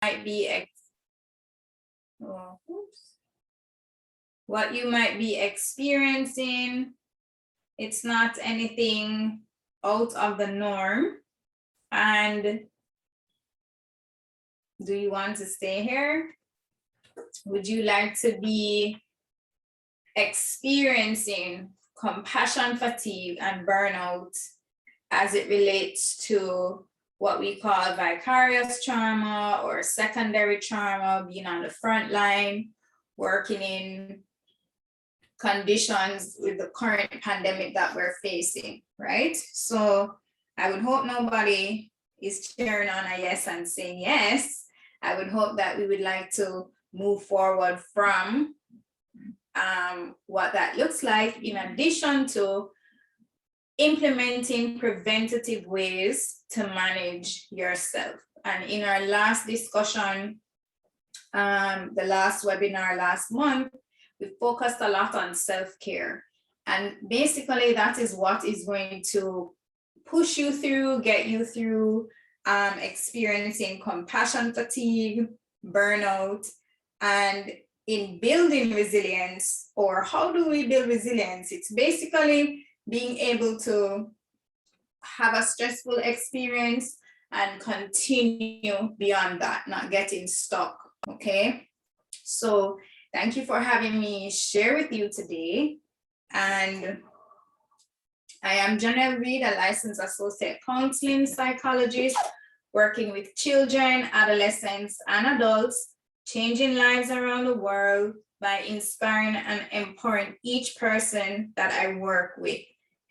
might be what you might be experiencing. It's not anything out of the norm. And do you want to stay here? Would you like to be experiencing compassion fatigue and burnout as it relates to what we call vicarious trauma or secondary trauma, being on the front line, working in conditions with the current pandemic that we're facing, right? So I would hope nobody is cheering on a yes and saying yes. I would hope that we would like to move forward from what that looks like, in addition to implementing preventative ways to manage yourself. And in our last discussion, the last webinar last month, we focused a lot on self-care. And basically that is what is going to push you through, get you through experiencing compassion fatigue, burnout, and in building resilience, or how do we build resilience? It's basically being able to have a stressful experience and continue beyond that, not getting stuck, okay? So thank you for having me share with you today. And I am Janelle Reed, a licensed associate counseling psychologist, working with children, adolescents, and adults, changing lives around the world by inspiring and empowering each person that I work with,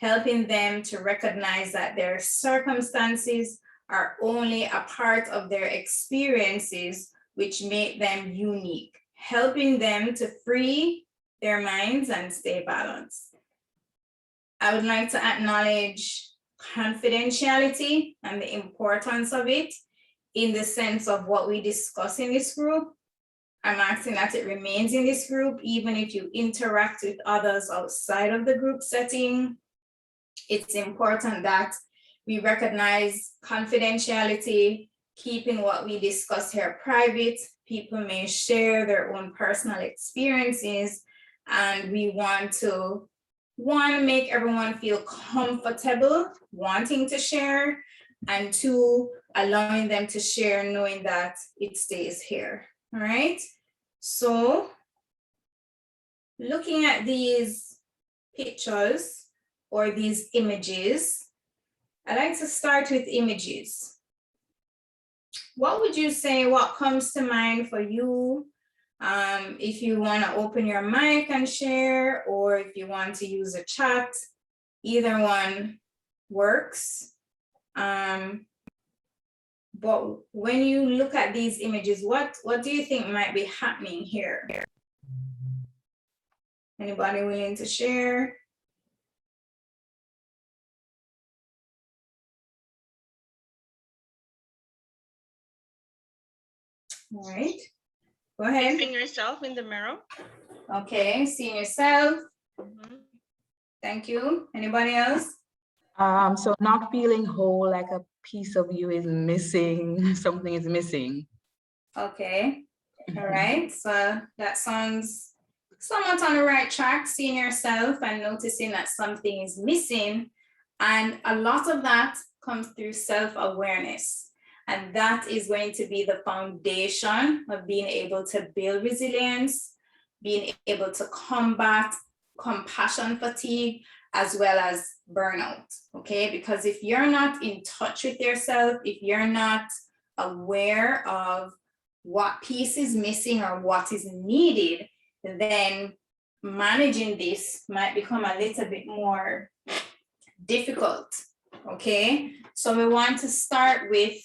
helping them to recognize that their circumstances are only a part of their experiences, which make them unique, helping them to free their minds and stay balanced. I would like to acknowledge confidentiality and the importance of it in the sense of what we discuss in this group. I'm asking that it remains in this group, even if you interact with others outside of the group setting. It's important that we recognize confidentiality, keeping what we discuss here private. People may share their own personal experiences, and we want to, one, make everyone feel comfortable wanting to share, and two, allowing them to share knowing that it stays here, all right? So looking at these pictures or these images, I like to start with images. What would you say, what comes to mind for you? If you want to open your mic and share, or if you want to use a chat, either one works. But when you look at these images, what do you think might be happening here? Anybody willing to share? All right, go ahead. Seeing yourself in the mirror. Okay, seeing yourself. Thank you. Anybody else? So not feeling whole, like a piece of you is missing, something is missing. Okay, all right, so that sounds somewhat on the right track, seeing yourself and noticing that something is missing. And a lot of that comes through self-awareness. And that is going to be the foundation of being able to build resilience, being able to combat compassion fatigue, as well as burnout, okay? Because if you're not in touch with yourself, if you're not aware of what piece is missing or what is needed, then managing this might become a little bit more difficult, okay? So we want to start with,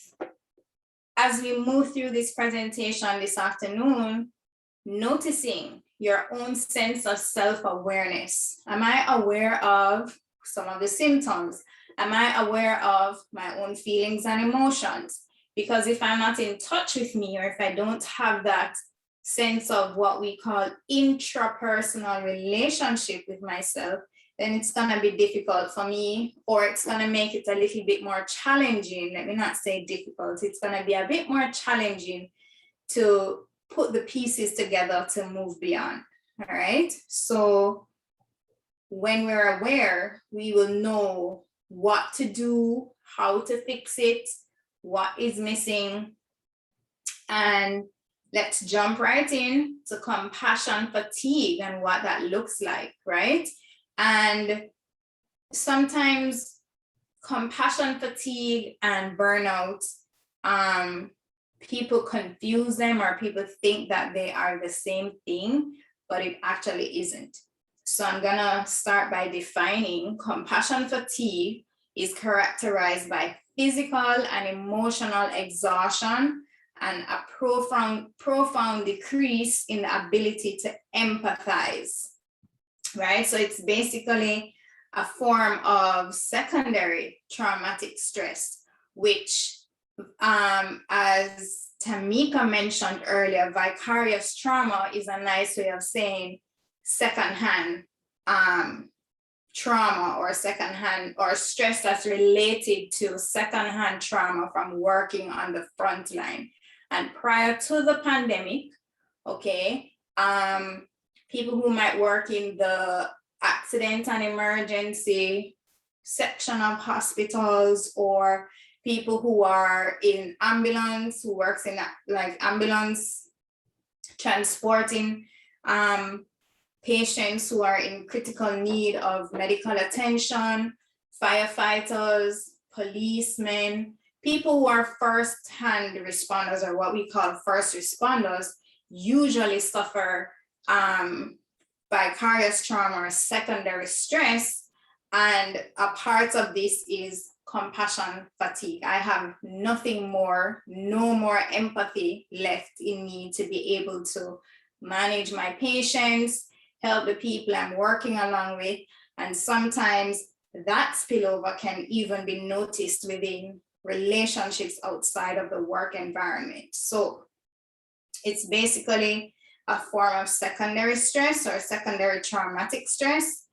as we move through this presentation this afternoon, noticing your own sense of self-awareness. Am I aware of some of the symptoms? Am I aware of my own feelings and emotions? Because if I'm not in touch with me, or if I don't have that sense of what we call intrapersonal relationship with myself, then it's gonna be difficult for me, or it's gonna make it a little bit more challenging. Let me not say difficult, it's gonna be a bit more challenging to put the pieces together to move beyond. All right. So when we're aware, we will know what to do, how to fix it, what is missing. And let's jump right in to compassion fatigue and what that looks like, right? And sometimes compassion fatigue and burnout, people confuse them, or people think that they are the same thing, but it actually isn't. So I'm gonna start by defining compassion fatigue is characterized by physical and emotional exhaustion and a profound decrease in the ability to empathize, right? So it's basically a form of secondary traumatic stress, which, as Tamika mentioned earlier, vicarious trauma is a nice way of saying secondhand trauma, or secondhand, or stress that's related to secondhand trauma from working on the front line. And prior to the pandemic, okay, people who might work in the accident and emergency section of hospitals, or people who are in ambulance, who works in like ambulance transporting patients who are in critical need of medical attention, firefighters, policemen, people who are first-hand responders, or what we call first responders, usually suffer vicarious trauma or secondary stress. And a part of this is compassion fatigue. I have nothing more, no more empathy left in me to be able to manage my patients, help the people I'm working along with. And sometimes that spillover can even be noticed within relationships outside of the work environment. So it's basically a form of secondary stress or secondary traumatic stress.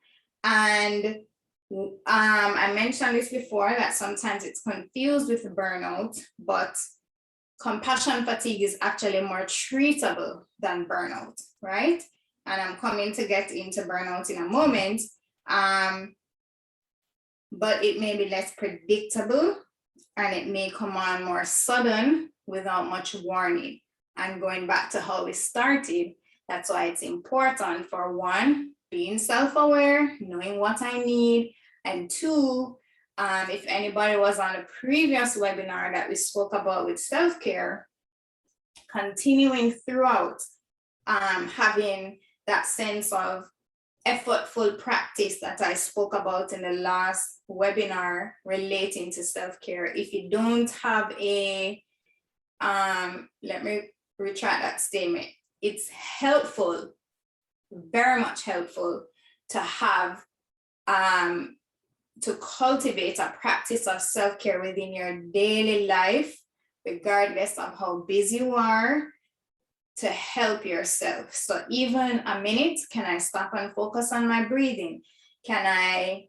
And I mentioned this before, that sometimes it's confused with burnout, but compassion fatigue is actually more treatable than burnout, right? And I'm coming to get into burnout in a moment, but it may be less predictable, and it may come on more sudden without much warning. And going back to how we started, that's why it's important, for one, being self-aware, knowing what I need, and two, if anybody was on a previous webinar that we spoke about with self-care, continuing throughout, having that sense of effortful practice that I spoke about in the last webinar relating to self-care. If you don't have a, let me retract that statement. It's helpful, very much helpful, to have, to cultivate a practice of self-care within your daily life, regardless of how busy you are, to help yourself. So even a minute, can I stop and focus on my breathing? Can I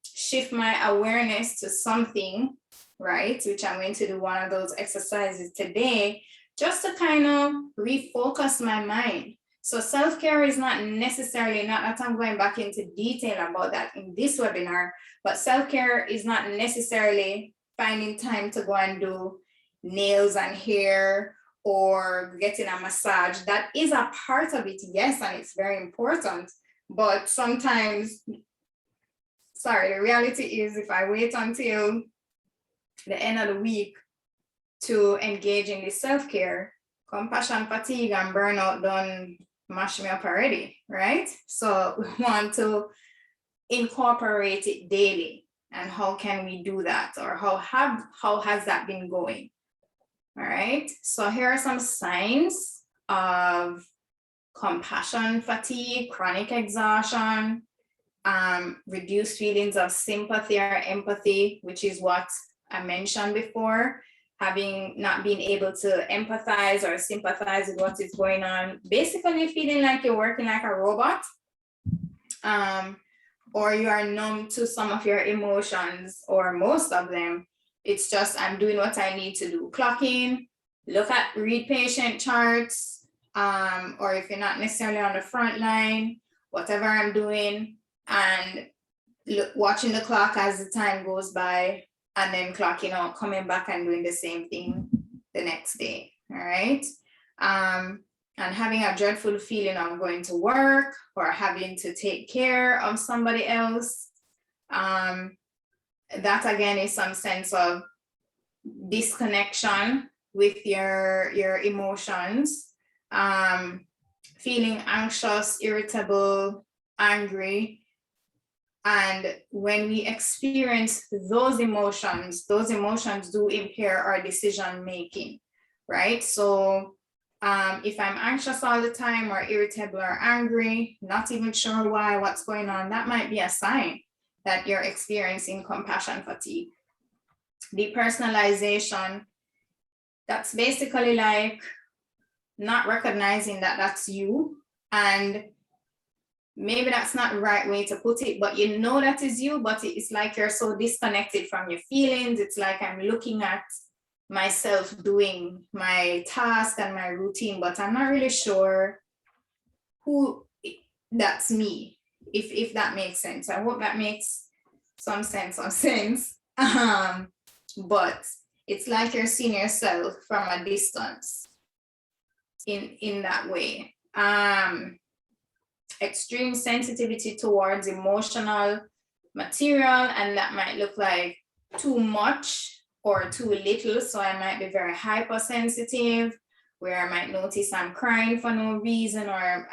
shift my awareness to something, right? Which I'm going to do one of those exercises today, just to kind of refocus my mind. So self-care is not necessarily, not that I'm going back into detail about that in this webinar, but self-care is not necessarily finding time to go and do nails and hair or getting a massage. That is a part of it, yes, and it's very important. But sometimes, sorry, the reality is if I wait until the end of the week to engage in this self-care, compassion fatigue and burnout done mash me up already, right? So we want to incorporate it daily. And how can we do that? Or how has that been going? All right, so here are some signs of compassion fatigue: chronic exhaustion, reduced feelings of sympathy or empathy, which is what I mentioned before, not being able to empathize or sympathize with what is going on, basically feeling like you're working like a robot, or you are numb to some of your emotions, or most of them. It's just, I'm doing what I need to do. Clock in, read patient charts, or if you're not necessarily on the front line, whatever I'm doing, and watching the clock as the time goes by, and then clocking out, coming back and doing the same thing the next day. All right. And having a dreadful feeling of going to work or having to take care of somebody else. That again is some sense of disconnection with your emotions, feeling anxious, irritable, angry. And when we experience those emotions do impair our decision making, right? So if I'm anxious all the time or irritable or angry, not even sure why, what's going on, that might be a sign that you're experiencing compassion fatigue. Depersonalization, that's basically like not recognizing that that's you, and maybe that's not the right way to put it, but you know that is you, but it's like you're so disconnected from your feelings. It's like I'm looking at myself doing my task and my routine, but I'm not really sure who that's me, if that makes sense. I hope that makes some sense. But it's like you're seeing yourself from a distance in that way. Extreme sensitivity towards emotional material, and that might look like too much or too little. So I might be very hypersensitive, where I might notice I'm crying for no reason, or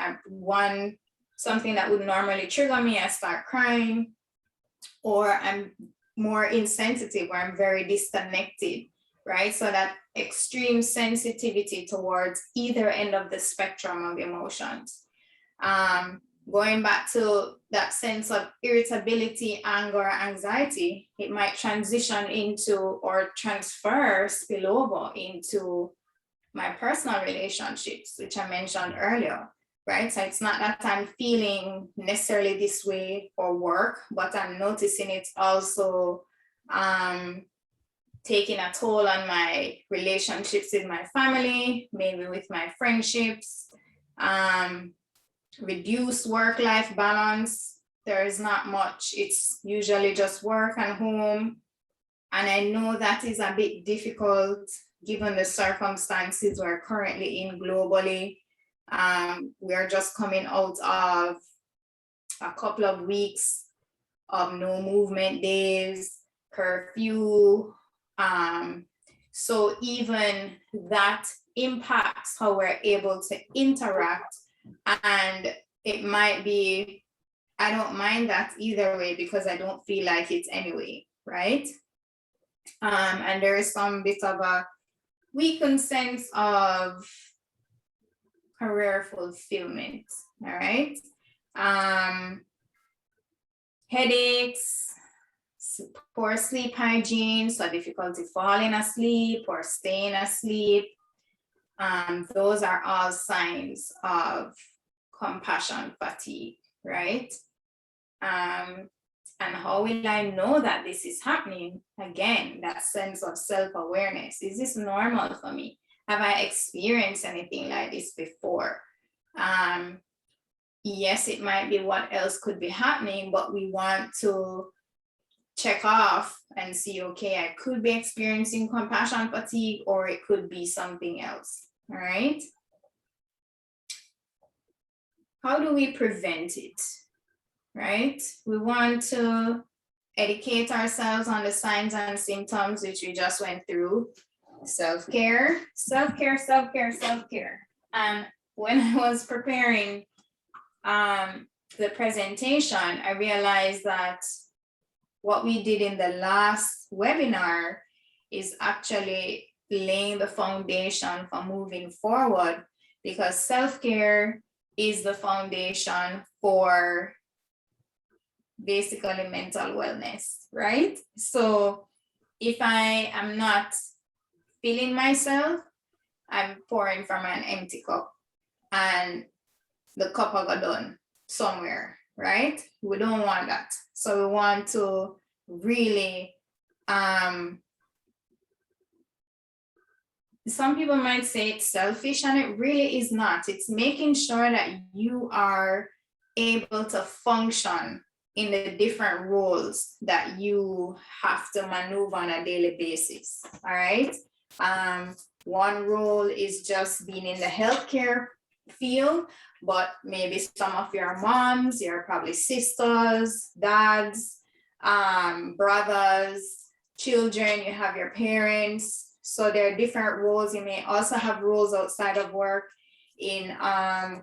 something that would normally trigger me, I start crying. Or I'm more insensitive, where I'm very disconnected, right? So that extreme sensitivity towards either end of the spectrum of emotions. Going back to that sense of irritability, anger, anxiety, it might transition into or transfer, spill over into my personal relationships, which I mentioned earlier, right? So it's not that I'm feeling necessarily this way for work, but I'm noticing it's also taking a toll on my relationships with my family, maybe with my friendships, reduced work-life balance. There is not much. It's usually just work and home. And I know that is a bit difficult given the circumstances we're currently in globally. We're just coming out of a couple of weeks of no movement days, curfew. So even that impacts how we're able to interact. And it might be, I don't mind that either way, because I don't feel like it anyway, right? And there is some bit of a weakened sense of career fulfillment, all right? Headaches, poor sleep hygiene, so difficulty falling asleep or staying asleep. Those are all signs of compassion fatigue, right? And how will I know that this is happening? Again, that sense of self-awareness. Is this normal for me? Have I experienced anything like this before? Yes, it might be what else could be happening, but we want to check off and see, okay, I could be experiencing compassion fatigue, or it could be something else, all right? How do we prevent it, right? We want to educate ourselves on the signs and symptoms, which we just went through. Self-care, self-care, self-care, self-care. And when I was preparing the presentation, I realized that what we did in the last webinar is actually laying the foundation for moving forward, because self-care is the foundation for basically mental wellness, right? So if I am not feeling myself, I'm pouring from an empty cup, and the cup will go done somewhere, right? We don't want that. So we want to really some people might say it's selfish, and it really is not. It's making sure that you are able to function in the different roles that you have to maneuver on a daily basis. All right. One role is just being in the healthcare field, but maybe some of your moms, your probably sisters, dads, brothers, children, you have your parents. So there are different roles. You may also have roles outside of work in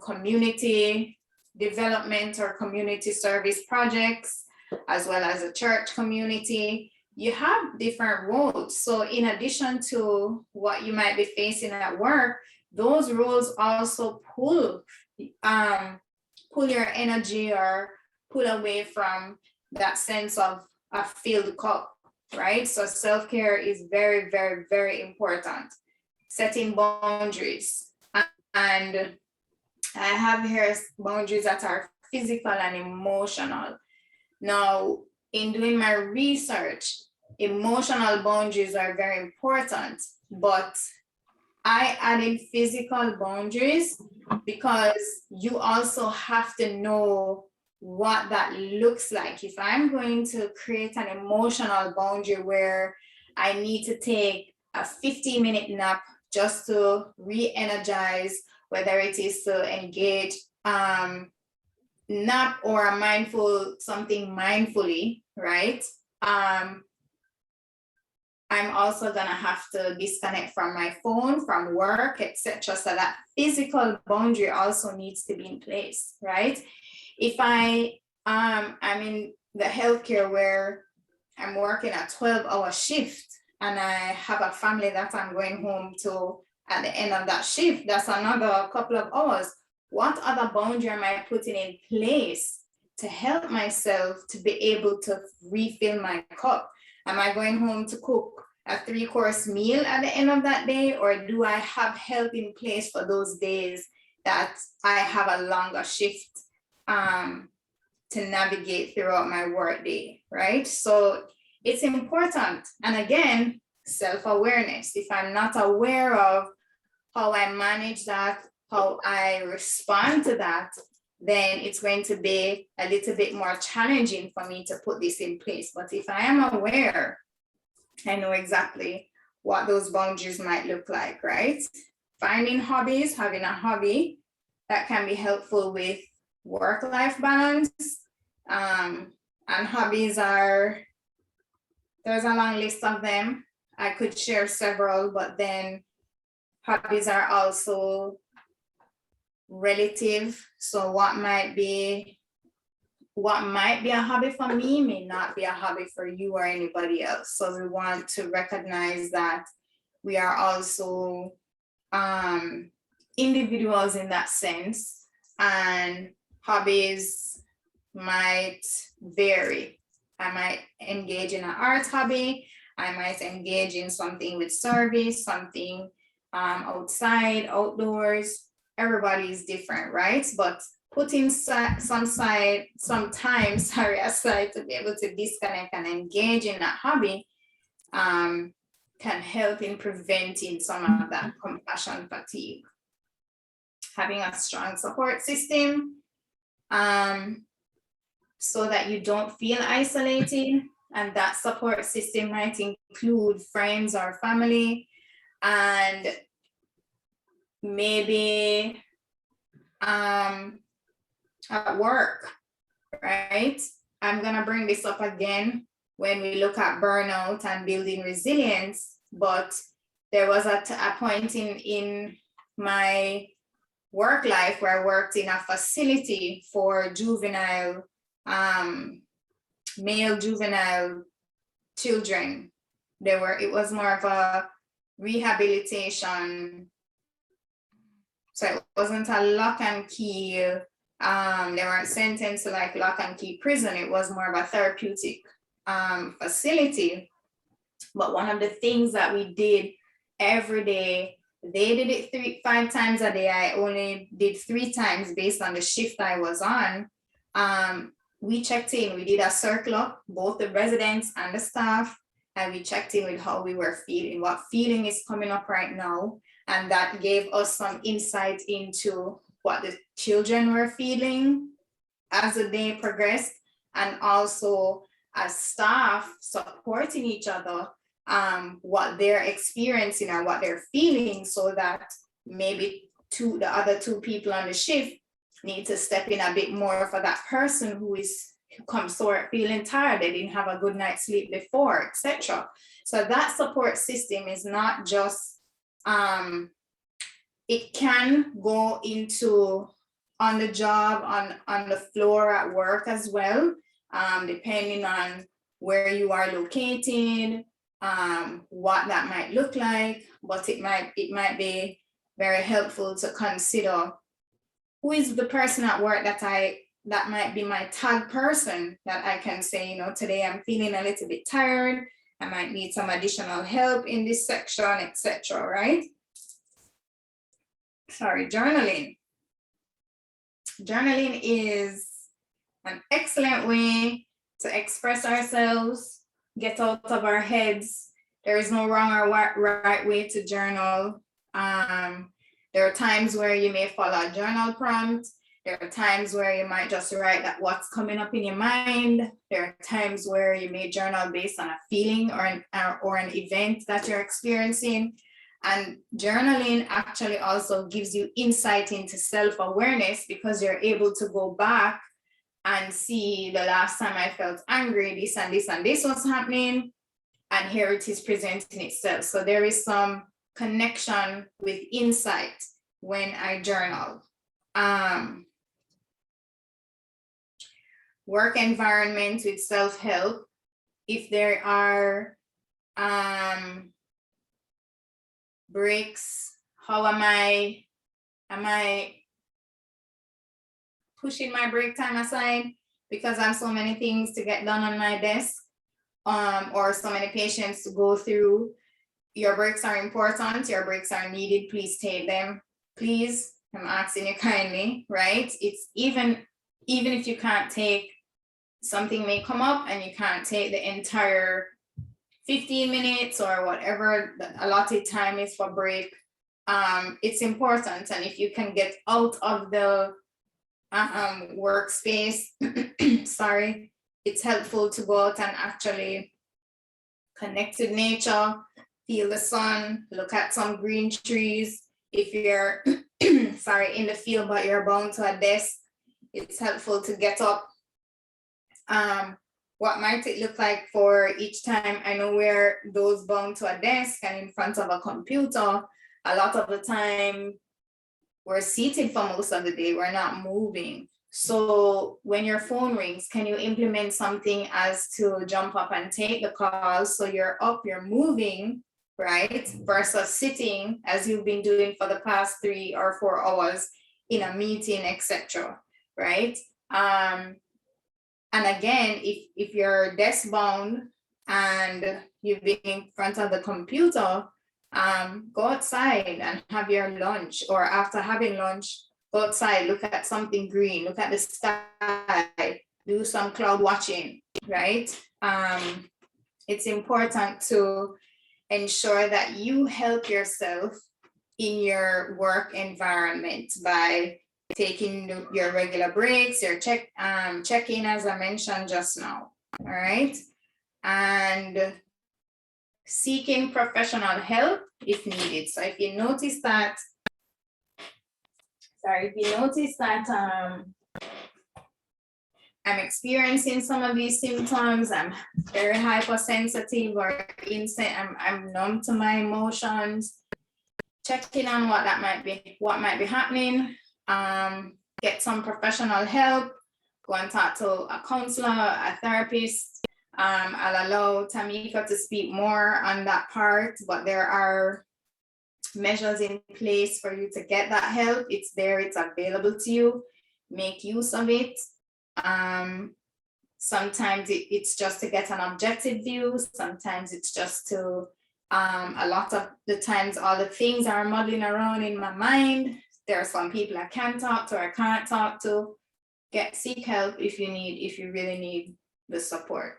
community development or community service projects, as well as a church community. You have different roles. So in addition to what you might be facing at work, those roles also pull your energy or pull away from that sense of a filled cup, right? So self-care is very, very, very important. Setting boundaries. And I have here boundaries that are physical and emotional. Now, in doing my research, emotional boundaries are very important, but I added physical boundaries because you also have to know what that looks like. If I'm going to create an emotional boundary where I need to take a 15-minute nap just to re-energize, whether it is to engage nap or a mindful something mindfully, right? I'm also gonna have to disconnect from my phone, from work, etc. So that physical boundary also needs to be in place, right? If I'm in the healthcare where I'm working a 12-hour shift and I have a family that I'm going home to at the end of that shift, that's another couple of hours. What other boundary am I putting in place to help myself to be able to refill my cup? Am I going home to cook a 3-course meal at the end of that day, or do I have help in place for those days that I have a longer shift to navigate throughout my work day, right? So it's important. And again, self-awareness. If I'm not aware of how I manage that, how I respond to that, then it's going to be a little bit more challenging for me to put this in place. But if I am aware, I know exactly what those boundaries might look like, right? Finding hobbies, having a hobby that can be helpful with work-life balance. And hobbies are, there's a long list of them. I could share several, but then hobbies are also relative. So what might be a hobby for me may not be a hobby for you or anybody else. So we want to recognize that we are also individuals in that sense, and hobbies might vary. I might engage in an art hobby. I might engage in something with service, something outside, outdoors. Everybody is different, right? But putting some time aside to be able to disconnect and engage in that hobby can help in preventing some of that compassion fatigue. Having a strong support system so that you don't feel isolated, and that support system might include friends or family, and maybe at work, right? I'm gonna bring this up again when we look at burnout and building resilience, but there was a point in my work life where I worked in a facility for juvenile, male juvenile children. It was more of a rehabilitation. So it wasn't a lock and key, they weren't sentenced to like lock and key prison. It was more of a therapeutic facility. But one of the things that we did every day, they did it 5 times a day. I only did 3 times based on the shift I was on. We checked in, we did a circle up, both the residents and the staff, and we checked in with how we were feeling, what feeling is coming up right now. And that gave us some insight into what the children were feeling as the day progressed, and also as staff supporting each other, what they're experiencing or what they're feeling, so that maybe the other two people on the shift need to step in a bit more for that person who comes to work feeling tired, they didn't have a good night's sleep before, etc. So that support system is not just, it can go into on the job, on the floor at work as well, depending on where you are located, what that might look like, but it might be very helpful to consider who is the person at work that might be my tag person, that I can say, you know, today I'm feeling a little bit tired, I might need some additional help in this section, etc. Right? Sorry, journaling. Journaling is an excellent way to express ourselves, get out of our heads. There is no wrong or right way to journal. There are times where you may follow a journal prompt. There are times where you might just write that what's coming up in your mind. There are times where you may journal based on a feeling or an event that you're experiencing. And journaling actually also gives you insight into self-awareness, because you're able to go back and see, the last time I felt angry, this and this and this was happening, and here it is presenting itself. So there is some connection with insight when I journal. Work environment with self-help. If there are breaks, how am I pushing my break time aside because I have so many things to get done on my desk, or so many patients to go through? Your breaks are important, your breaks are needed, please take them. Please, I'm asking you kindly, right? It's even if you can't take, something may come up and you can't take the entire 15 minutes or whatever the allotted time is for break. It's important, and if you can get out of the workspace, sorry, it's helpful to go out and actually connect with nature, feel the sun, look at some green trees. If you're sorry, in the field but you're bound to a desk, it's helpful to get up. What might it look like for each time? I know we're those bound to a desk and in front of a computer, a lot of the time we're seated for most of the day, we're not moving. So when your phone rings, can you implement something as to jump up and take the call, so you're up, you're moving, right? Versus sitting as you've been doing for the past 3 or 4 hours in a meeting, etc. Right? And again, if you're desk bound and you've been in front of the computer, go outside and have your lunch, or after having lunch, go outside, look at something green, look at the sky, do some cloud watching, right? It's important to ensure that you help yourself in your work environment by taking your regular breaks, your check-in, as I mentioned just now, all right? And seeking professional help if needed. So if you notice that, I'm experiencing some of these symptoms, I'm very hypersensitive, or I'm numb to my emotions, check in on what might be happening. Get some professional help, go and talk to a counselor, a therapist. I'll allow Tamika to speak more on that part, but there are measures in place for you to get that help. It's there, it's available to you. Make use of it. Sometimes it's just to get an objective view. Sometimes it's just to, a lot of the times, all the things are muddling around in my mind. There are some people I can talk to or I can't talk to. Seek help if you really need the support.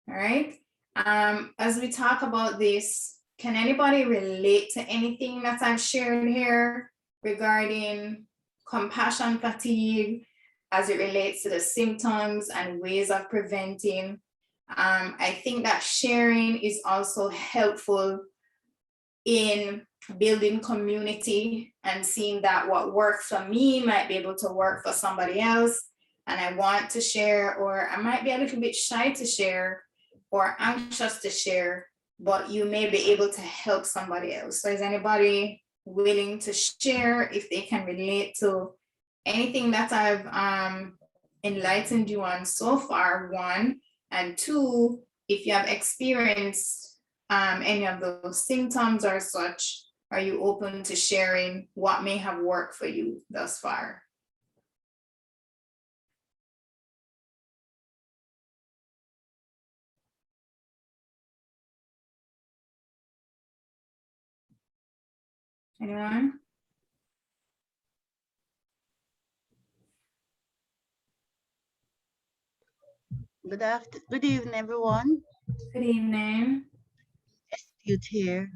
All right. As we talk about this, can anybody relate to anything that I've shared here regarding compassion fatigue as it relates to the symptoms and ways of preventing? I think that sharing is also helpful in building community and seeing that what works for me might be able to work for somebody else. And I want to share, or I might be a little bit shy to share or anxious to share, but you may be able to help somebody else. So is anybody willing to share if they can relate to anything that I've enlightened you on so far, one, and two, if you have experienced any of those symptoms or such, are you open to sharing what may have worked for you thus far? Anyone? Good evening, everyone. Good evening. Astute here.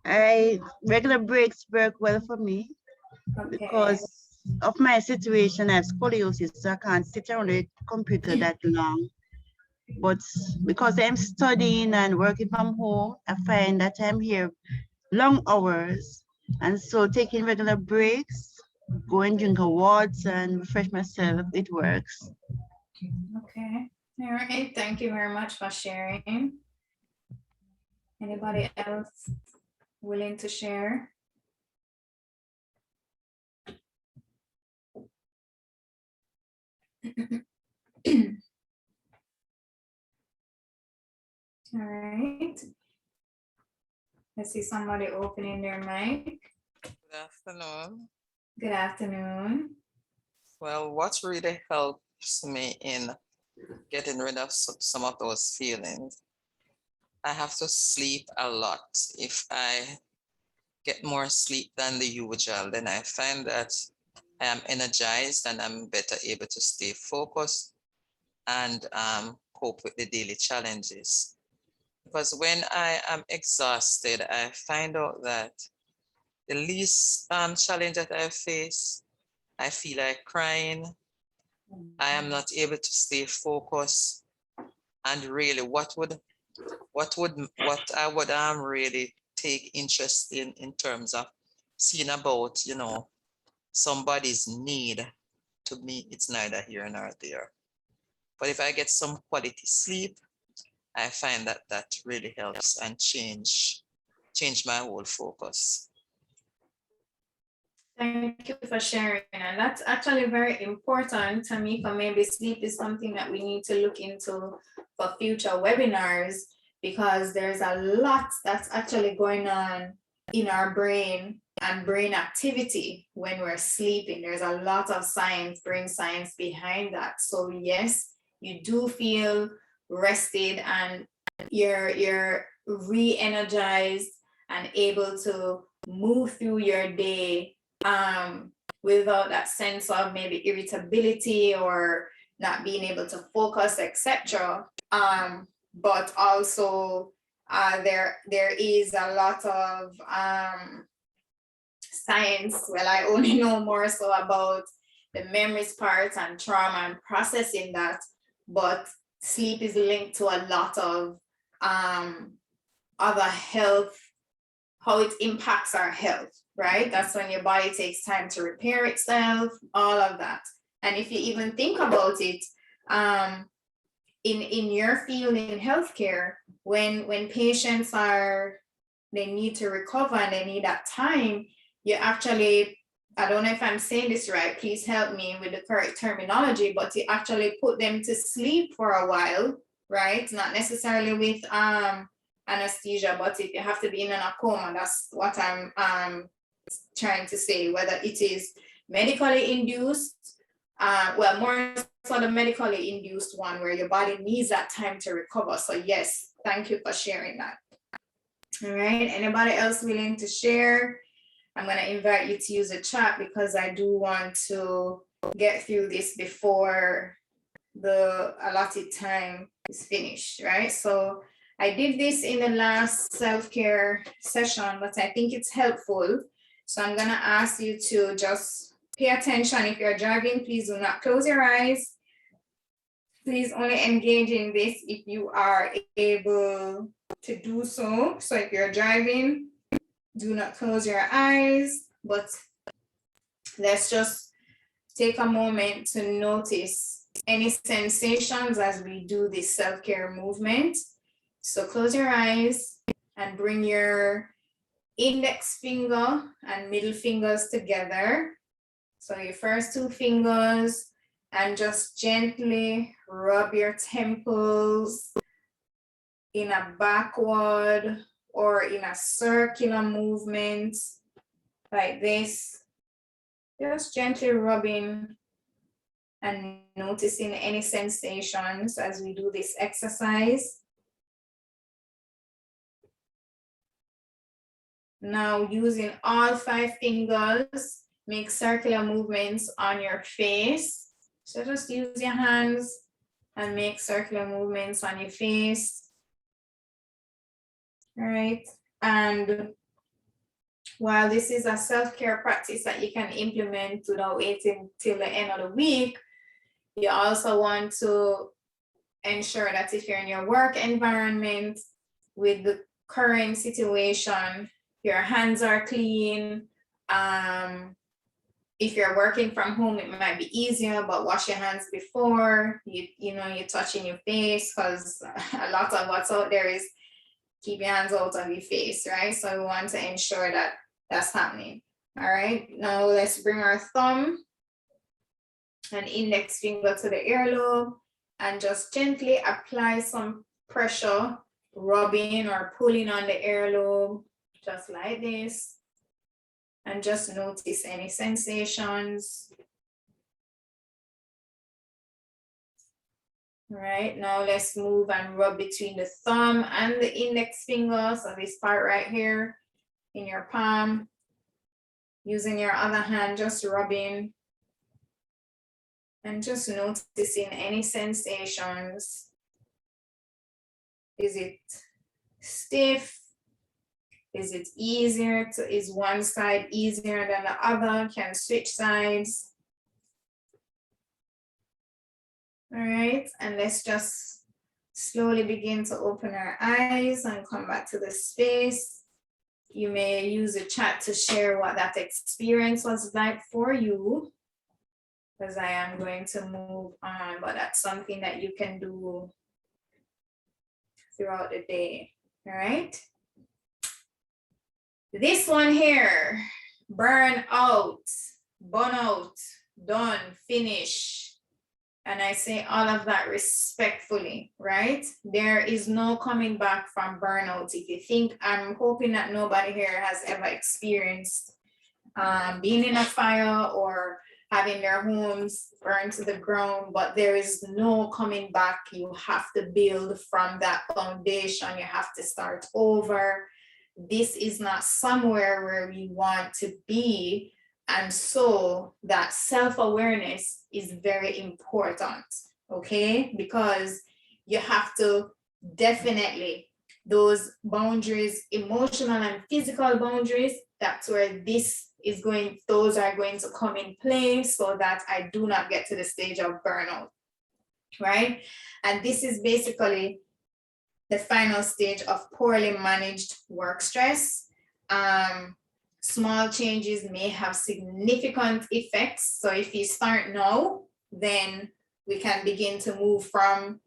Regular breaks work well for me Okay. because of my situation. I have scoliosis, so I can't sit around the computer that long. But because I'm studying and working from home, I find that I'm here long hours. And so taking regular breaks, go and drink a water and refresh myself, it works. Okay. All right. Thank you very much for sharing. Anybody else willing to share? All right. I see somebody opening their mic. Good afternoon. Good afternoon. Well, what really helps me in getting rid of some of those feelings, I have to sleep a lot. If I get more sleep than the usual, then I find that I am energized and I'm better able to stay focused and cope with the daily challenges. Because when I am exhausted, I find out that the least challenge that I face, I feel like crying. I am not able to stay focused. And really, what I would really take interest in terms of seeing about, somebody's need, to me, it's neither here nor there. But if I get some quality sleep, I find that that really helps and change my whole focus. Thank you for sharing. And that's actually very important, Tamika. Maybe sleep is something that we need to look into for future webinars, because there's a lot that's actually going on in our brain and brain activity when we're sleeping. There's a lot of science, brain science behind that. So yes, you do feel rested and you're re-energized and able to move through your day without that sense of maybe irritability or not being able to focus, etc. But also there is a lot of science. Well, I only know more so about the memories part and trauma and processing that, but sleep is linked to a lot of other health, how it impacts our health, right? That's when your body takes time to repair itself, all of that. And if you even think about it, in your field in healthcare, when patients they need to recover and they need that time, you actually, I don't know if I'm saying this right, please help me with the correct terminology, but you actually put them to sleep for a while, right? Not necessarily with anesthesia, but if you have to be in a coma, that's what I'm trying to say, whether it is medically induced, well, more so the medically induced one where your body needs that time to recover. So yes, thank you for sharing that. All right, anybody else willing to share? I'm going to invite you to use the chat because I do want to get through this before the allotted time is finished, right? So I did this in the last self-care session, but I think it's helpful. So I'm gonna ask you to just pay attention. If you're driving, please do not close your eyes. Please only engage in this if you are able to do so. So if you're driving, do not close your eyes, but let's just take a moment to notice any sensations as we do this self-care movement. So close your eyes and bring your index finger and middle fingers together. So your first two fingers, and just gently rub your temples in a backward or in a circular movement like this. Just gently rubbing and noticing any sensations as we do this exercise. Now using all 5 fingers, make circular movements on your face. So just use your hands and make circular movements on your face. All right, and while this is a self-care practice that you can implement without waiting till the end of the week, you also want to ensure that if you're in your work environment with the current situation, your hands are clean. If you're working from home, it might be easier, but wash your hands before you're touching your face, because a lot of what's out there is keep your hands out of your face, right? So we want to ensure that that's happening. All right, now let's bring our thumb and index finger to the earlobe and just gently apply some pressure, rubbing or pulling on the earlobe, just like this. And just notice any sensations. All right, now let's move and rub between the thumb and the index finger. So this part right here in your palm, using your other hand, just rubbing and just noticing any sensations. Is it stiff? Is it easier is one side easier than the other? Can switch sides. All right, and let's just slowly begin to open our eyes and come back to the space. You may use a chat to share what that experience was like for you, because I am going to move on, but that's something that you can do throughout the day. All right. This one here, burn out, done, finish. And I say all of that respectfully, right? There is no coming back from burnout. If you think, I'm hoping that nobody here has ever experienced being in a fire or having their homes burned to the ground, but there is no coming back. You have to build from that foundation. You have to start over. This is not somewhere where we want to be. And so that self-awareness is very important, okay? Because you have to definitely, those boundaries, emotional and physical boundaries, that's where this is going, those are going to come in play so that I do not get to the stage of burnout, right? And this is basically the final stage of poorly managed work stress. Small changes may have significant effects. So if you start now, then we can begin to move from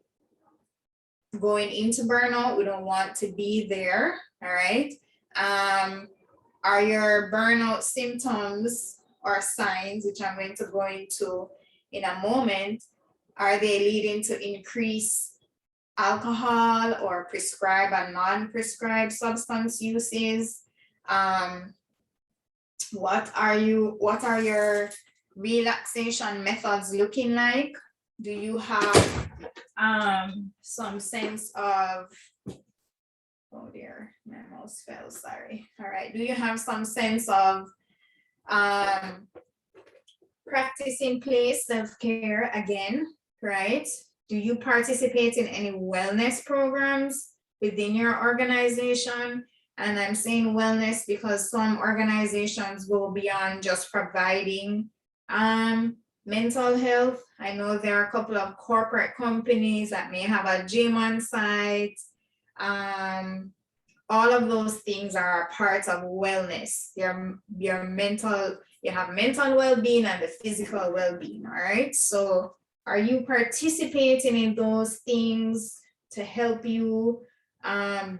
going into burnout. We don't want to be there, all right? Are your burnout symptoms or signs, which I'm going to go into in a moment, are they leading to increased alcohol or prescribed and non-prescribed substance uses? What are your relaxation methods looking like? Do you have some sense of, oh dear, my mouse fell, sorry. All right, do you have some sense of practicing play self-care again, right? Do you participate in any wellness programs? within your organization. And I'm saying wellness because some organizations go beyond just providing mental health. I know there are a couple of corporate companies that may have a gym on site. All of those things are parts of wellness. Your mental, you have mental well-being and the physical well-being, all right? So are you participating in those things to help you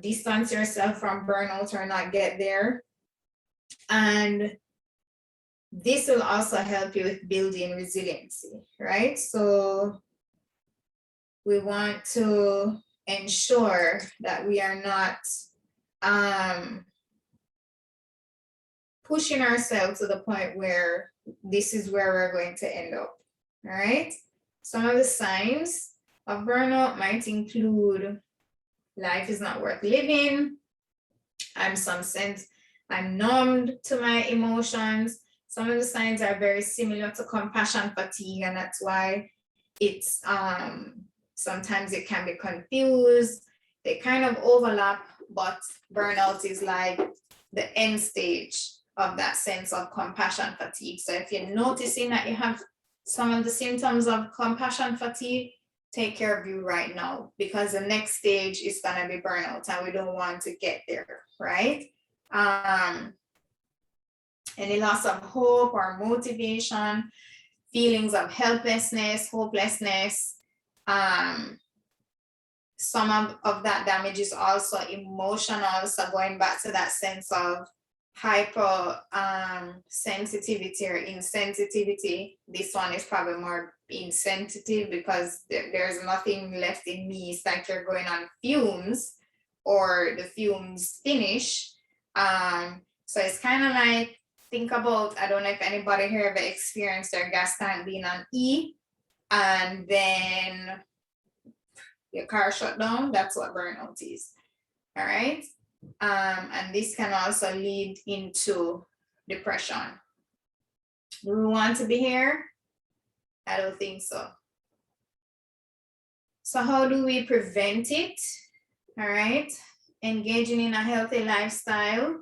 distance yourself from burnout or not get there? And this will also help you with building resiliency, right? So we want to ensure that we are not pushing ourselves to the point where this is where we're going to end up, all right? Some of the signs of burnout might include life is not worth living. I'm numbed to my emotions. Some of the signs are very similar to compassion fatigue, and that's why it's sometimes it can be confused. They kind of overlap, but burnout is like the end stage of that sense of compassion fatigue. So if you're noticing that you have some of the symptoms of compassion fatigue, take care of you right now, because the next stage is going to be burnout and we don't want to get there, right? Any loss of hope or motivation, feelings of helplessness, hopelessness. Some of that damage is also emotional. So going back to that sense of hyper sensitivity or insensitivity, this one is probably more insensitive because there's nothing left in me. It's like you're going on fumes or the fumes finish. So it's kind of like, think about, I don't know if anybody here ever experienced their gas tank being on E and then your car shut down. That's what burnout is. All right. And this can also lead into depression. Do we want to be here? I don't think so. So how do we prevent it? All right. Engaging in a healthy lifestyle,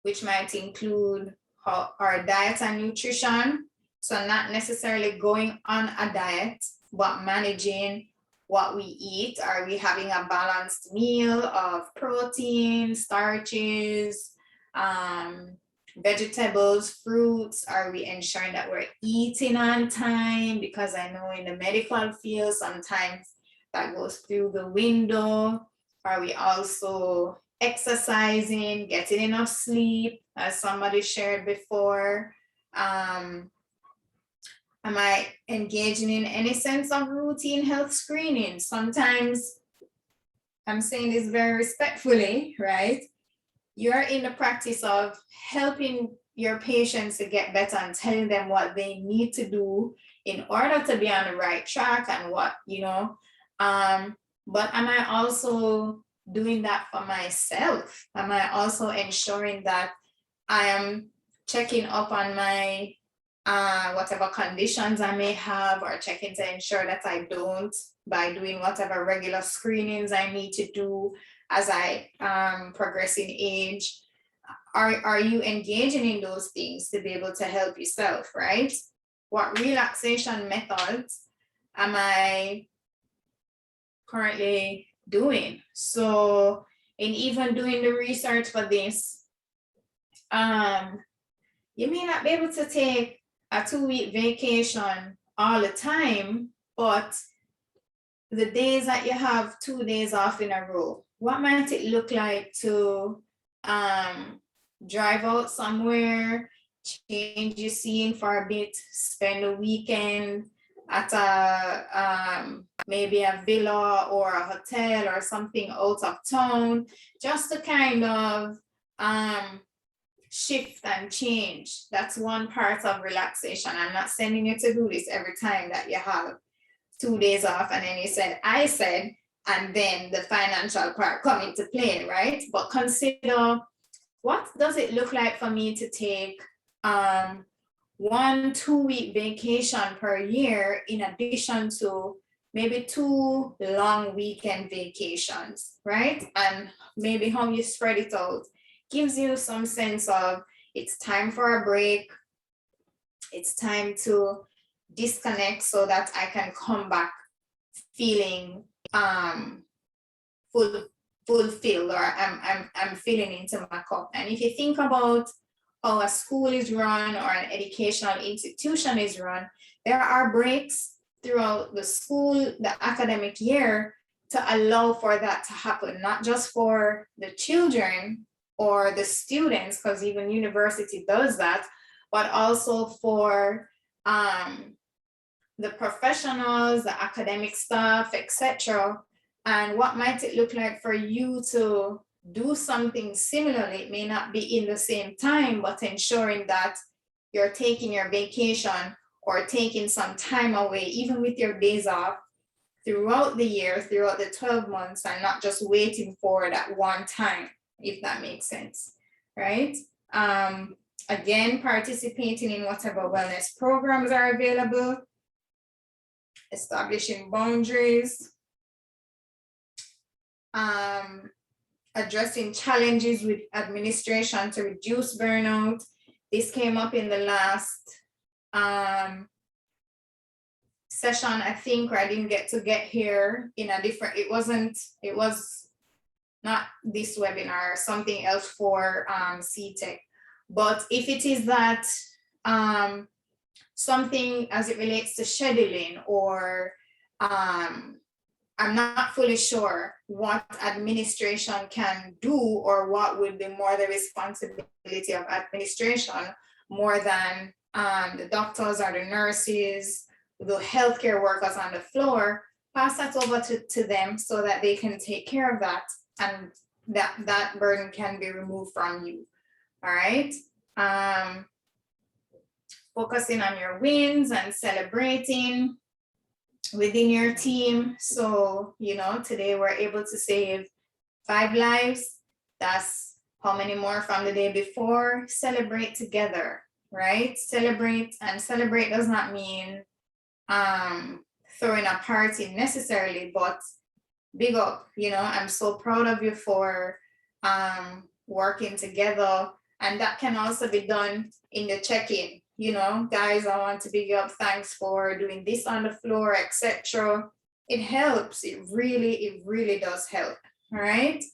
which might include our diet and nutrition. So not necessarily going on a diet, but managing what we eat. Are we having a balanced meal of protein, starches, vegetables, fruits? Are we ensuring that we're eating on time? Because I know in the medical field, sometimes that goes through the window. Are we also exercising, getting enough sleep, as somebody shared before? Am I engaging in any sense of routine health screening? Sometimes, I'm saying this very respectfully, right? You're in the practice of helping your patients to get better and telling them what they need to do in order to be on the right track and what, but am I also doing that for myself? Am I also ensuring that I am checking up on my whatever conditions I may have, or checking to ensure that I don't, by doing whatever regular screenings I need to do as I progress in age? Are you engaging in those things to be able to help yourself, right? What relaxation methods am I currently doing? So in even doing the research for this, you may not be able to take a 2-week vacation all the time, but the days that you have 2 days off in a row, what might it look like to drive out somewhere, change your scene for a bit, spend a weekend at a maybe a villa or a hotel or something out of town, just to kind of shift and change. That's one part of relaxation. I'm not sending you to do this every time that you have 2 days off and then you said, I said, and then the financial part come into play, right? But consider, what does it look like for me to take 1 2-week vacation per year in addition to maybe 2 long weekend vacations, right? And maybe how you spread it out gives you some sense of it's time for a break. It's time to disconnect so that I can come back feeling fulfilled, or I'm feeling into my cup. And if you think about how a school is run or an educational institution is run, there are breaks throughout the school, the academic year, to allow for that to happen, not just for the children or the students, because even university does that, but also for the professionals, the academic staff, etc. And what might it look like for you to do something similarly? It may not be in the same time, but ensuring that you're taking your vacation or taking some time away, even with your days off, throughout the year, throughout the 12 months, and not just waiting for that one time, if that makes sense, right? Again, participating in whatever wellness programs are available, establishing boundaries, addressing challenges with administration to reduce burnout. This came up in the last session, I think, where I didn't get here in a different, it was not this webinar, something else for CTEC. But if it is that something as it relates to scheduling, or I'm not fully sure what administration can do, or what would be more the responsibility of administration more than the doctors or the nurses, the healthcare workers on the floor, pass that over to them so that they can take care of that, and that burden can be removed from you. All right. Focusing on your wins and celebrating within your team. So, today we're able to save 5 lives. That's how many more from the day before? Celebrate together, right? Celebrate, and celebrate does not mean throwing a party necessarily, but big up, I'm so proud of you for working together. And that can also be done in the check-in, guys, I want to big you up, thanks for doing this on the floor, etc. It helps, it really does help. All right.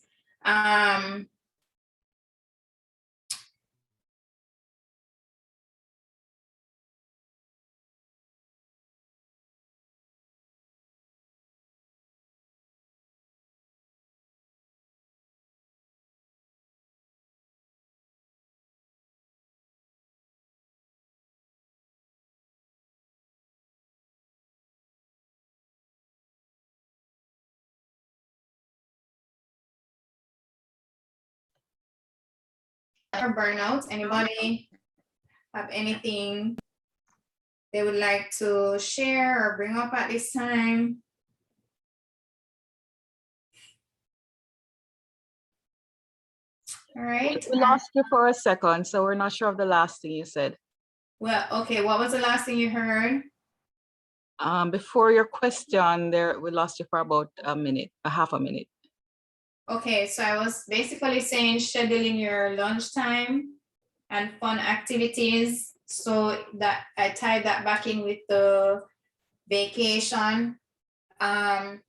Or burnout, anybody have anything they would like to share or bring up at this time? All right. We lost you for a second, so we're not sure of the last thing you said. Well, okay, what was the last thing you heard? Before your question there, we lost you for about half a minute. Okay, so I was basically saying scheduling your lunchtime and fun activities, so that I tied that back in with the vacation. Fun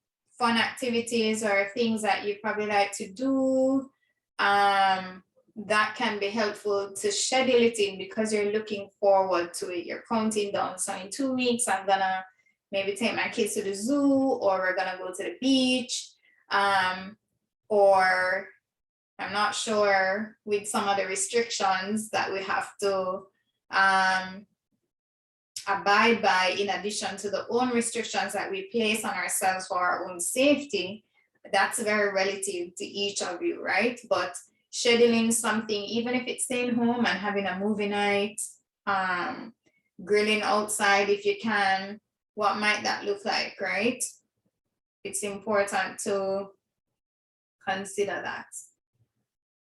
activities or things that you probably like to do, that can be helpful to schedule it in, because you're looking forward to it. You're counting down. So in 2 weeks, I'm gonna maybe take my kids to the zoo, or we're gonna go to the beach, or I'm not sure with some of the restrictions that we have to abide by, in addition to the own restrictions that we place on ourselves for our own safety. That's very relative to each of you, right? But scheduling something, even if it's staying home and having a movie night, grilling outside if you can, what might that look like, right? It's important to consider that.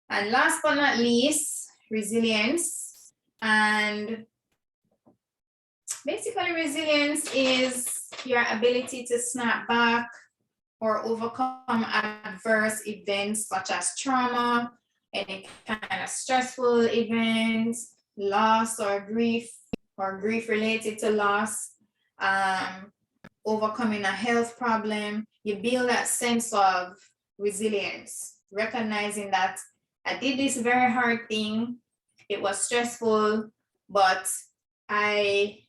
And last but not least, resilience. And basically resilience is your ability to snap back or overcome adverse events such as trauma, any kind of stressful events, loss or grief related to loss, overcoming a health problem. You build that sense of resilience, recognizing that I did this very hard thing, it was stressful, but I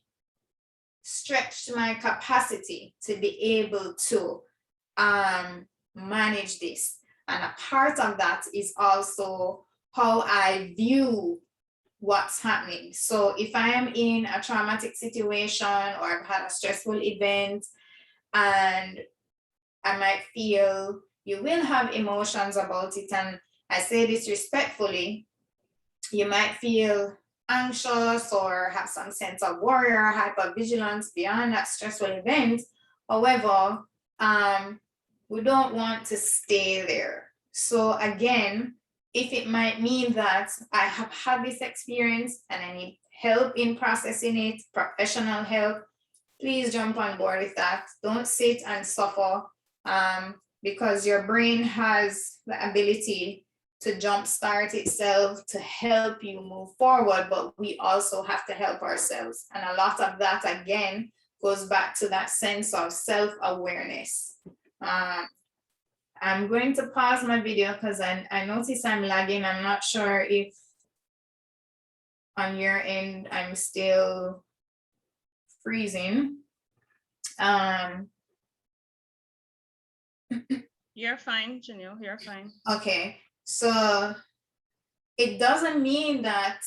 stretched my capacity to be able to manage this. And a part of that is also how I view what's happening. So if I am in a traumatic situation or I've had a stressful event, and I might feel, you will have emotions about it, and I say this respectfully, you might feel anxious or have some sense of worry or hypervigilance beyond that stressful event. However, we don't want to stay there. So again, if it might mean that I have had this experience and I need help in processing it, professional help, please jump on board with that. Don't sit and suffer, because your brain has the ability to jumpstart itself to help you move forward, but we also have to help ourselves. And a lot of that, again, goes back to that sense of self-awareness. I'm going to pause my video because I notice I'm lagging. I'm not sure if on your end I'm still freezing. You're fine, Janelle, you're fine. Okay, so it doesn't mean that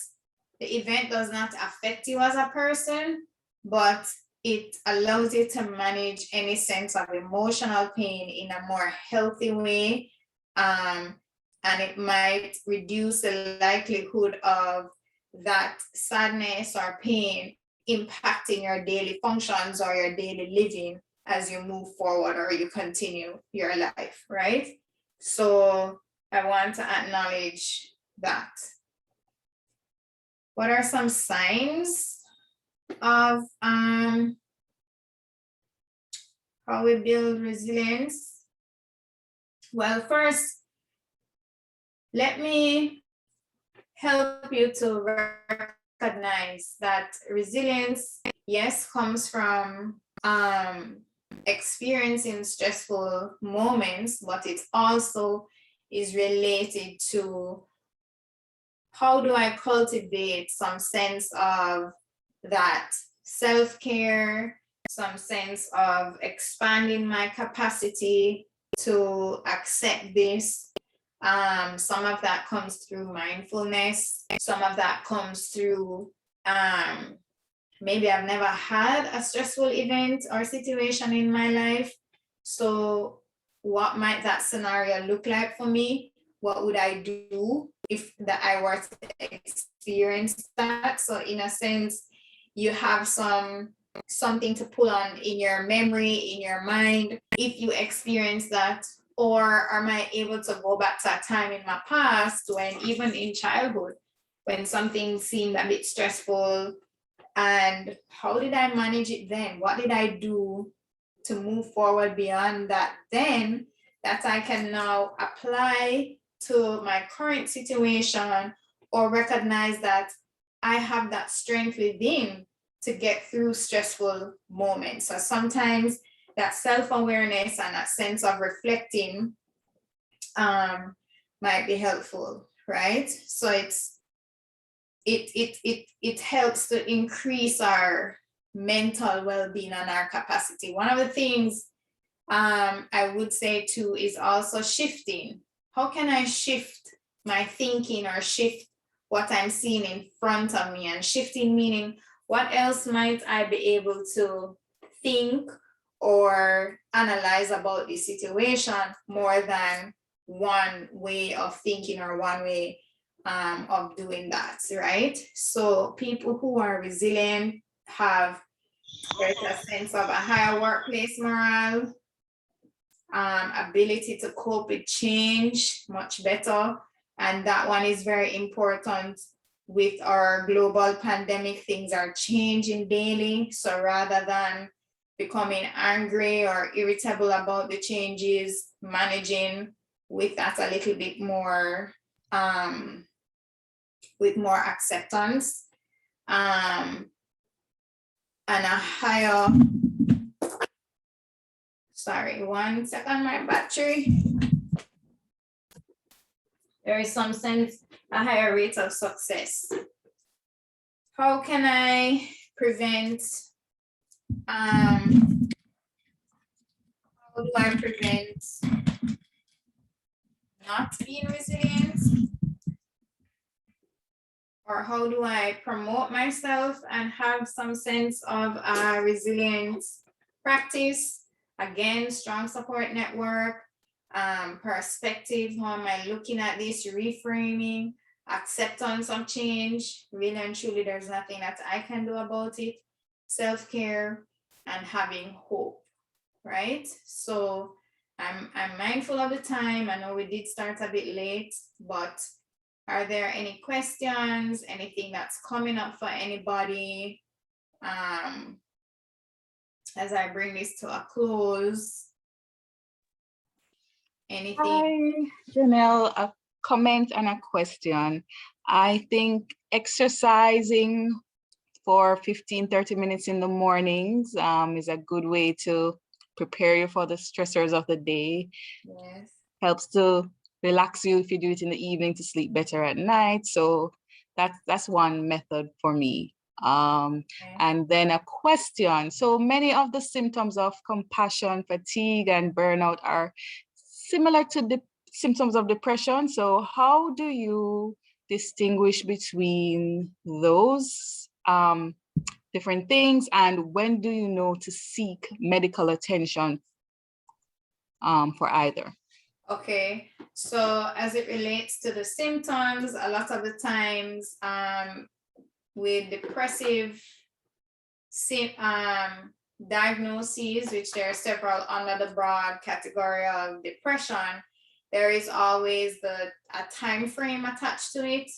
the event does not affect you as a person, but it allows you to manage any sense of emotional pain in a more healthy way. And it might reduce the likelihood of that sadness or pain impacting your daily functions or your daily living as you move forward or you continue your life, right? So I want to acknowledge that. What are some signs of how we build resilience? Well, first, let me help you to recognize that resilience, yes, comes from experiencing stressful moments, but it also is related to how do I cultivate some sense of that self-care, some sense of expanding my capacity to accept this. Some of that comes through mindfulness. Some of that comes through maybe I've never had a stressful event or situation in my life. So what might that scenario look like for me? What would I do if I were to experience that? So in a sense, you have something to pull on in your memory, in your mind, if you experience that. Or am I able to go back to a time in my past when, even in childhood, when something seemed a bit stressful, and how did I manage it then? What did I do to move forward beyond that then, that I can now apply to my current situation, or recognize that I have that strength within to get through stressful moments? So sometimes that self-awareness and that sense of reflecting might be helpful, right? So it helps to increase our mental well-being and our capacity. One of the things I would say too is also shifting. How can I shift my thinking or shift what I'm seeing in front of me? And shifting meaning, what else might I be able to think or analyze about the situation more than one way of thinking or one way of doing that, right? So people who are resilient have a sense of a higher workplace morale, ability to cope with change much better. And that one is very important. With our global pandemic, things are changing daily. So rather than becoming angry or irritable about the changes, managing with that a little bit more, with more acceptance, and a higher, sorry, 1 second, my battery. There is some sense, a higher rate of success. How can I prevent, how do I prevent not being resilient? Or how do I promote myself and have some sense of resilient practice? Again, strong support network, perspective, how am I looking at this, reframing, acceptance of change, really and truly there's nothing that I can do about it, self-care, and having hope, right? So I'm mindful of the time. I know we did start a bit late, but are there any questions, anything that's coming up for anybody as I bring this to a close? Anything? Hi, Janelle, a comment and a question. I think exercising for 15-30 minutes in the mornings is a good way to prepare you for the stressors of the day. Yes. Helps to relax you if you do it in the evening to sleep better at night. So that's one method for me. Okay. And then a question. So many of the symptoms of compassion, fatigue, and burnout are similar to the symptoms of depression. So how do you distinguish between those different things, and when do you know to seek medical attention for either? Okay, so as it relates to the symptoms, a lot of the times with depressive diagnoses, which there are several under the broad category of depression, there is always a time frame attached to it,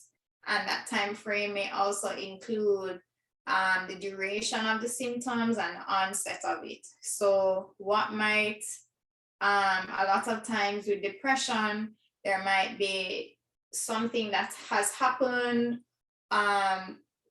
and that time frame may also include the duration of the symptoms and onset of it. So what might, a lot of times with depression, there might be something that has happened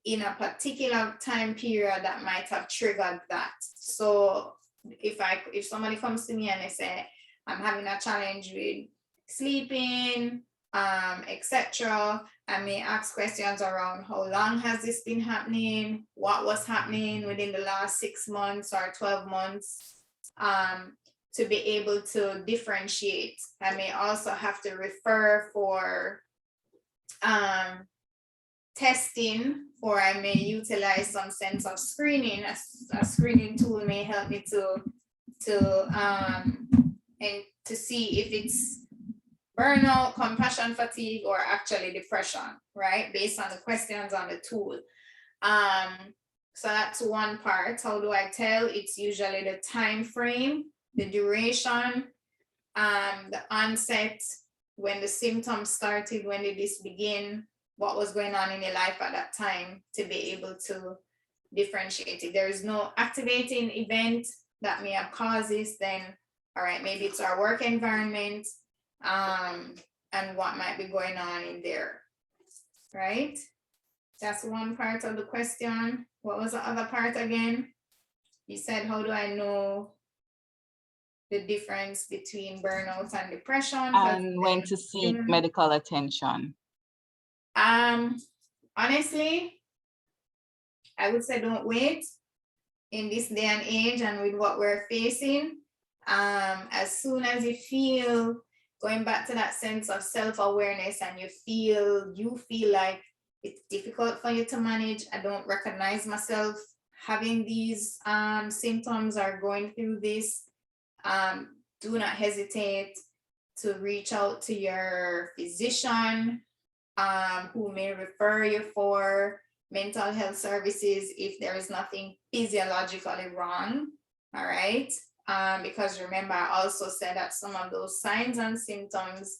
in a particular time period that might have triggered that. So if somebody comes to me and they say, I'm having a challenge with sleeping, etc., I may ask questions around how long has this been happening, what was happening within the last 6 months or 12 months, to be able to differentiate. I may also have to refer for testing, or I may utilize some sense of screening. A screening tool may help me to see if it's burnout, compassion fatigue, or actually depression, right? Based on the questions on the tool. So that's one part. How do I tell? It's usually the time frame, the duration, the onset, when the symptoms started, when did this begin, what was going on in your life at that time, to be able to differentiate it. There is no activating event that may have caused this, then all right, maybe it's our work environment, and what might be going on in there, right? That's one part of the question. What was the other part again? You said, how do I know the difference between burnout and depression? And when to seek medical attention? Honestly, I would say don't wait in this day and age and with what we're facing. As soon as you feel, going back to that sense of self-awareness, and you feel like it's difficult for you to manage, I don't recognize myself having these symptoms or going through this, do not hesitate to reach out to your physician, who may refer you for mental health services if there is nothing physiologically wrong, all right? Because remember, I also said that some of those signs and symptoms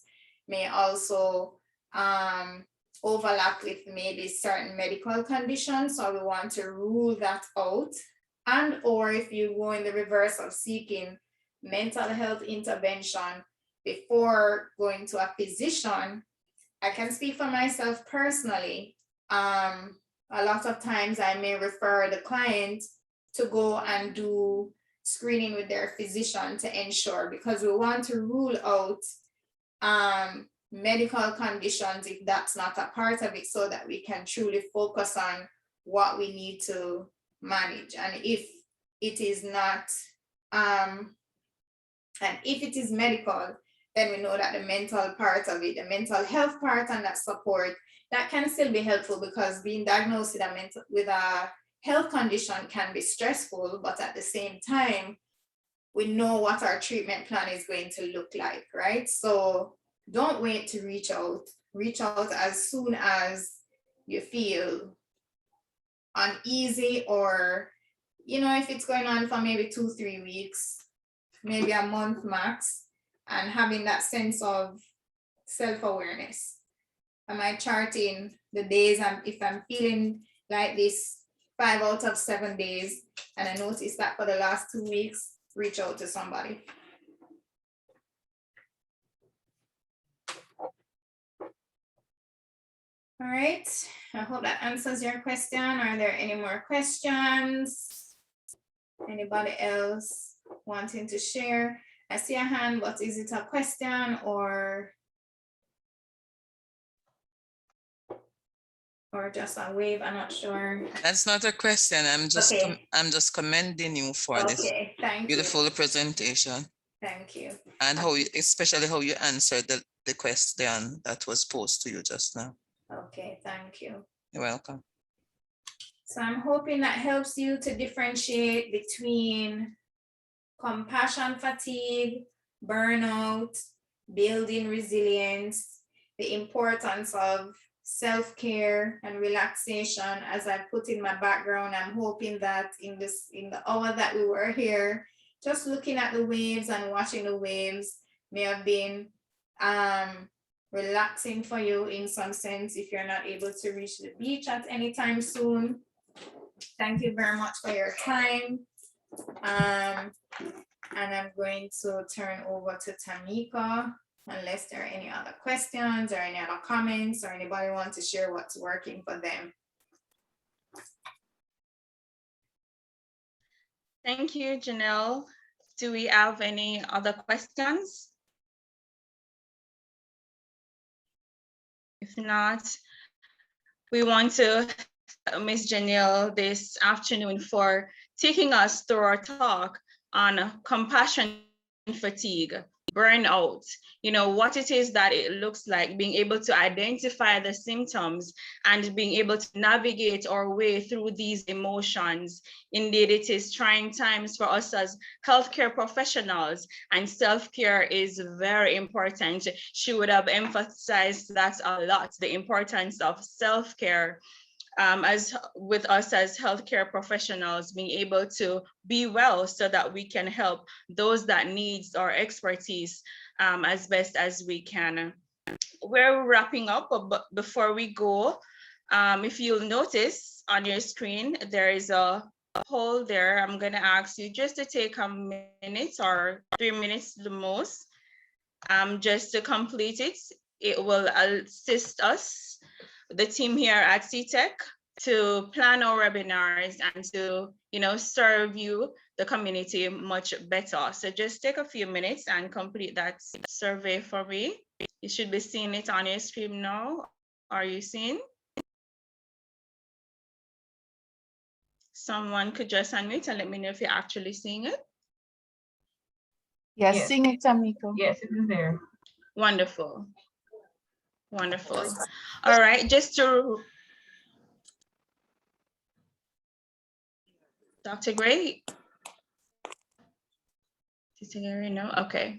may also overlap with maybe certain medical conditions, so we want to rule that out and or if you go in the reverse of seeking mental health intervention before going to a physician, I can speak for myself personally. A lot of times I may refer the client to go and do screening with their physician to ensure, because we want to rule out medical conditions if that's not a part of it, so that we can truly focus on what we need to manage. And if it is not, and if it is medical, then we know that the mental part of it, the mental health part and that support, that can still be helpful, because being diagnosed with a health condition can be stressful, but at the same time, we know what our treatment plan is going to look like, right? So don't wait to reach out. Reach out as soon as you feel uneasy, or, you know, if it's going on for maybe 2-3 weeks, maybe a month max, and having that sense of self-awareness. Am I charting the days? If I'm feeling like this 5 out of 7 days, and I notice that for the last 2 weeks, reach out to somebody. All right, I hope that answers your question. Are there any more questions? Anybody else wanting to share? I see a hand, but is it a question or just a wave? I'm not sure. That's not a question. I'm just Okay. I'm just commending you for this Okay, thank you. beautiful presentation, Thank you. and how you, especially how you answered the question that was posed to you just now. Okay, thank you. You're welcome. So I'm hoping that helps you to differentiate between compassion fatigue, burnout, building resilience, the importance of self-care and relaxation. As I put in my background, I'm hoping that in the hour that we were here, just looking at the waves and watching the waves may have been relaxing for you in some sense if you're not able to reach the beach at any time soon. Thank you very much for your time. And I'm going to turn over to Tamika, unless there are any other questions or any other comments, or anybody want to share what's working for them. Thank you, Janelle. Do we have any other questions? If not, we want to Ms. Janelle this afternoon for taking us through our talk on compassion fatigue, burnout, you know, what it is that it looks like, being able to identify the symptoms and being able to navigate our way through these emotions. Indeed, it is trying times for us as healthcare professionals, and self-care is very important. She would have emphasized that a lot, the importance of self-care. As with us as healthcare professionals, being able to be well so that we can help those that needs our expertise as best as we can. We're wrapping up, but before we go, if you'll notice on your screen, there is a poll there. I'm gonna ask you just to take a minute or 3 minutes the most, just to complete it. It will assist us, the team here at CTEC, to plan our webinars and to, you know, serve you, the community, much better. So just take a few minutes and complete that survey for me. You should be seeing it on your screen now. Are you seeing? Someone could just unmute and let me know if you're actually seeing it. Yes, sing it, Tamiko. Yes, it is there. Wonderful. Wonderful. All right, just to Dr. Gray. No, okay.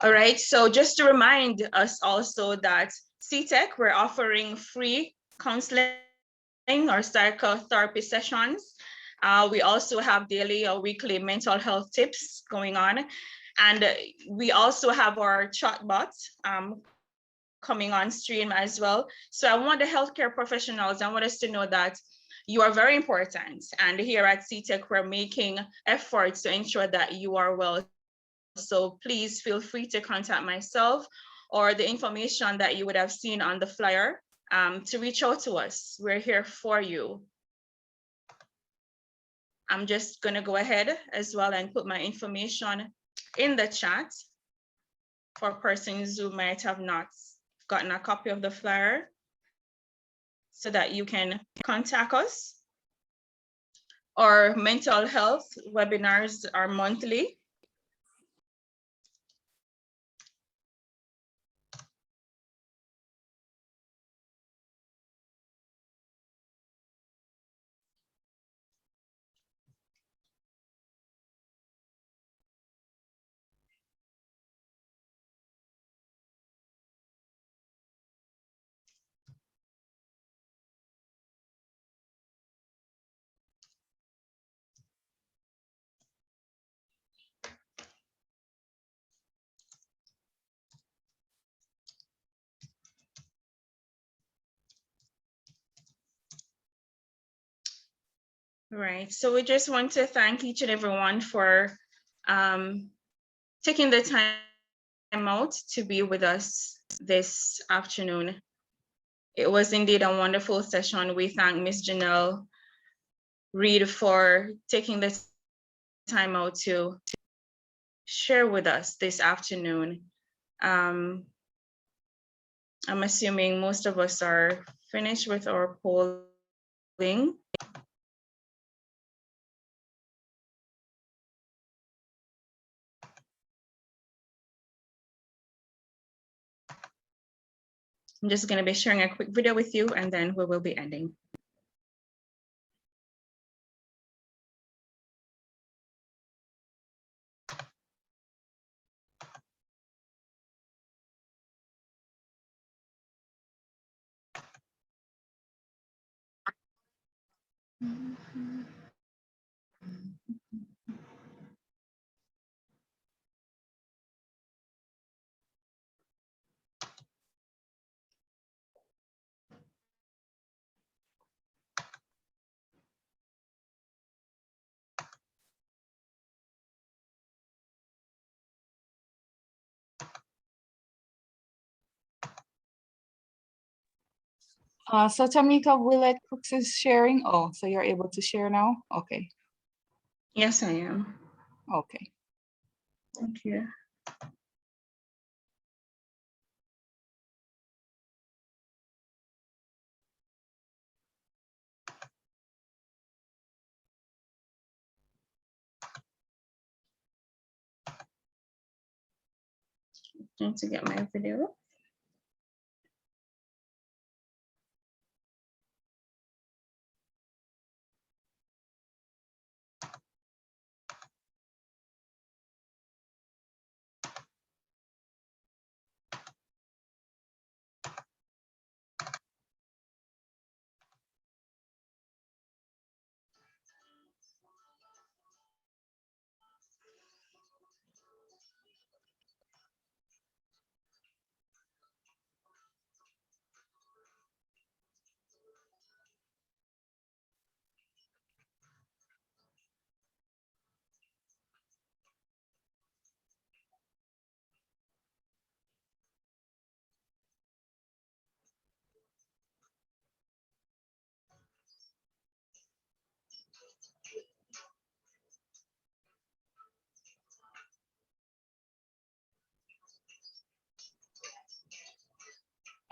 All right, so just to remind us also that CTEC, we're offering free counseling or psychotherapy sessions. We also have daily or weekly mental health tips going on. And we also have our chatbot coming on stream as well. So I want the healthcare professionals, I want us to know that you are very important. And here at CTEC, we're making efforts to ensure that you are well. So please feel free to contact myself or the information that you would have seen on the flyer to reach out to us. We're here for you. I'm just going to go ahead as well and put my information in the chat for persons who might have not gotten a copy of the flyer, so that you can contact us. Our mental health webinars are monthly. Right, so we just want to thank each and everyone for taking the time out to be with us this afternoon. It was indeed a wonderful session. We thank Ms. Janelle Reed for taking the time out to share with us this afternoon. I'm assuming most of us are finished with our polling. I'm just going to be sharing a quick video with you, and then we will be ending. So Tamika, will let Crooks is sharing. Oh, so you're able to share now? Okay. Yes, I am. Okay. Thank you. Trying to get my video.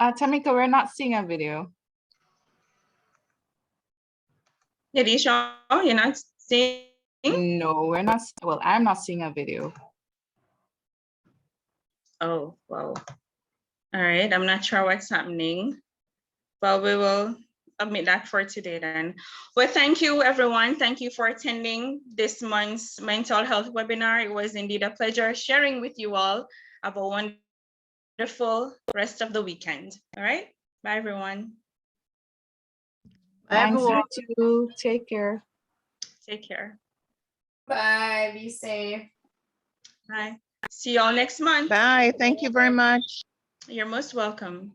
Tamika, we're not seeing a video. Nadisha, you're not seeing? No, we're not. Well, I'm not seeing a video. Oh, wow. All right, I'm not sure what's happening, but we will admit that for today then. Well, thank you everyone. Thank you for attending this month's mental health webinar. It was indeed a pleasure sharing with you all. Have a wonderful rest of the weekend. All right, bye everyone. Thanks, Everyone. you too. Take care. Take care. Bye, be safe. Bye. See you all next month. Bye. Thank you very much. You're most welcome.